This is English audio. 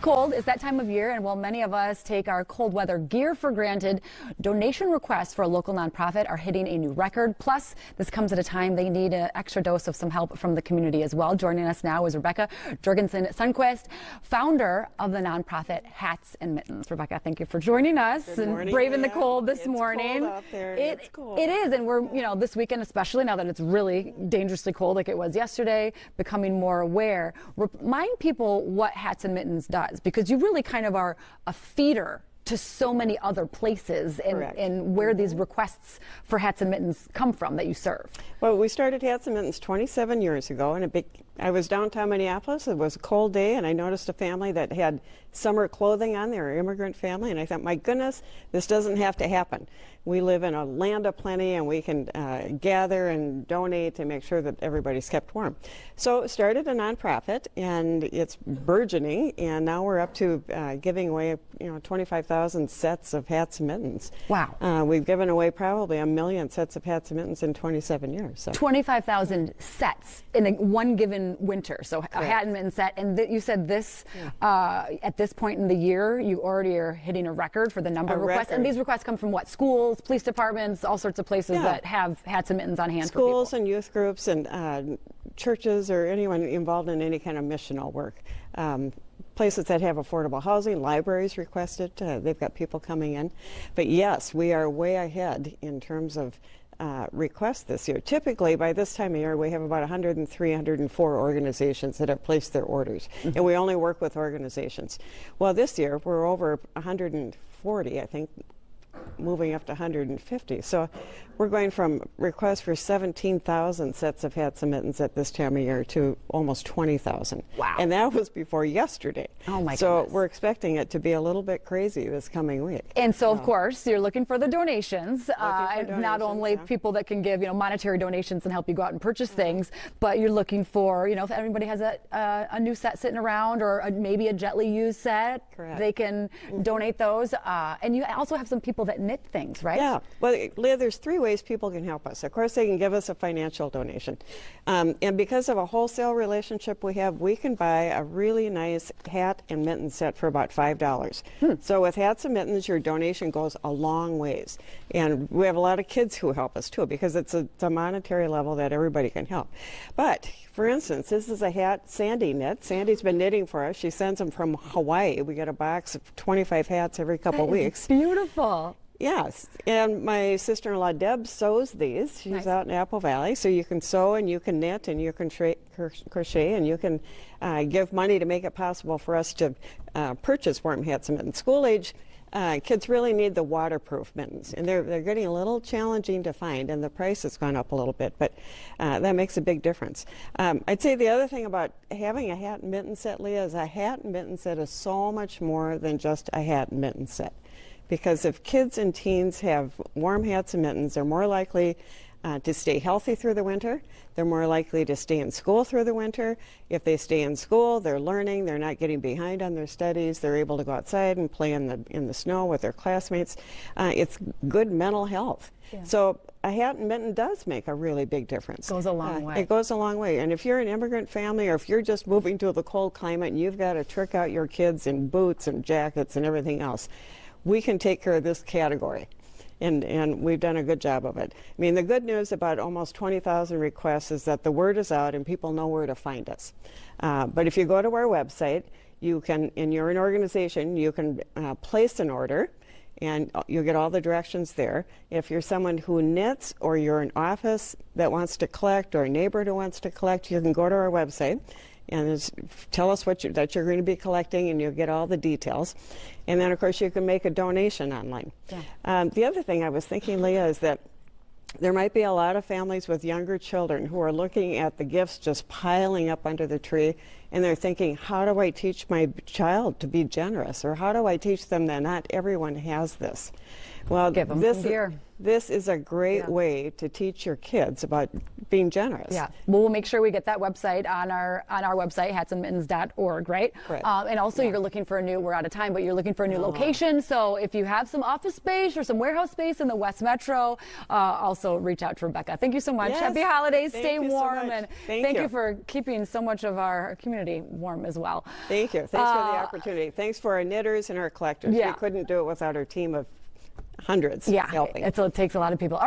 cold. It's that time of year, and while many of us take our cold weather gear for granted, donation requests for a local nonprofit are hitting a new record. Plus, this comes at a time they need an extra dose of some help from the community as well. Joining us now is Rebecca Jorgensen-Sundquist, founder of the nonprofit Hats and Mittens. Rebecca, thank you for joining us and braving the cold this morning. It's cold out there. It's cold. It is, and we're, this weekend, especially now that it's really dangerously cold like it was yesterday, becoming more aware. Remind people what Hats and Mittens does, because you really kind of are a feeder to so many other places and where these requests for hats and mittens come from that you serve. Well, we started Hats and Mittens 27 years ago, and I was downtown Minneapolis. It was a cold day, and I noticed a family that had summer clothing on. They were an immigrant family, and I thought, my goodness, this doesn't have to happen. We live in a land of plenty, and we can gather and donate to make sure that everybody's kept warm. So started a nonprofit, and it's burgeoning, and now we're up to giving away 25,000 sets of hats and mittens. Wow. We've given away probably 1 million sets of hats and mittens in 27 years. So. 25,000 sets in one given winter. So a hat and mitten set. And you said this, at this point in the year, you already are hitting a record for the number of requests. And these requests come from what? Schools, police departments, all sorts of places that have hats and mittens on hand for people. Schools and youth groups and churches or anyone involved in any kind of missional work. Places that have affordable housing, libraries requested, they've got people coming in. But yes, we are way ahead in terms of requests this year. Typically, by this time of year, we have about 103, 104 organizations that have placed their orders, and we only work with organizations. Well, this year, we're over 140, I think, moving up to 150. So we're going from requests for 17,000 sets of hats and mittens at this time of year to almost 20,000. Wow. And that was before yesterday. Oh my So goodness. we're expecting it to be a little bit crazy this coming week. And so, of course, you're looking for the donations. Not only people that can give, monetary donations and help you go out and purchase things, but you're looking for, if anybody has a new set sitting around or maybe a gently used set, they can donate those. And you also have some people that knit things, right? Yeah. Well, Leah, there's 3 ways people can help us. Of course, they can give us a financial donation. And because of a wholesale relationship we can buy a really nice hat and mitten set for about $5. So with hats and mittens, your donation goes a long ways. And we have a lot of kids who help us too, because it's a monetary level that everybody can help. But for instance, this is a hat Sandy knit. Sandy's been knitting for us. She sends them from Hawaii. We get a box of 25 hats every couple of weeks. Beautiful. Yes, and my sister-in-law Deb sews these. She's out in Apple Valley, so you can sew and you can knit and you can crochet and you can give money to make it possible for us to purchase warm hats and mittens. School-age kids really need the waterproof mittens, and they're getting a little challenging to find, and the price has gone up a little bit, but that makes a big difference. I'd say the other thing about having a hat and mitten set, Leah, is a hat and mitten set is so much more than just a hat and mitten set. Because if kids and teens have warm hats and mittens, they're more likely to stay healthy through the winter. They're more likely to stay in school through the winter. If they stay in school, they're learning. They're not getting behind on their studies. They're able to go outside and play in the snow with their classmates. It's good mental health. Yeah. So a hat and mitten does make a really big difference. Goes a long way. It goes a long way. And if you're an immigrant family, or if you're just moving to the cold climate and you've got to trick out your kids in boots and jackets and everything else, we can take care of this category, and we've done a good job of it. I mean, the good news about almost 20,000 requests is that the word is out and people know where to find us. But if you go to our website, you can, and you're an organization, you can place an order, and you'll get all the directions there. If you're someone who knits, or you're an office that wants to collect, or a neighbor who wants to collect, you can go to our website and tell us that you're going to be collecting, and you'll get all the details. And then, of course, you can make a donation online. Yeah. The other thing I was thinking, Leah, is that there might be a lot of families with younger children who are looking at the gifts just piling up under the tree, and they're thinking, how do I teach my child to be generous? Or how do I teach them that not everyone has this? Well, give them some gear. This is a great way to teach your kids about being generous. Yeah, well, we'll make sure we get that website on our website, hatsandmittens.org, right? Correct. And also, you're looking for we're out of time, but you're looking for a new location. So if you have some office space or some warehouse space in the West Metro, also reach out to Rebecca. Thank you so much. Yes. Happy holidays. Thank Stay you so warm, much. and Thank you. for keeping so much of our community warm as well. Thank you. Thanks for the opportunity. Thanks for our knitters and our collectors. Yeah. We couldn't do it without our team of hundreds helping. It takes a lot of people.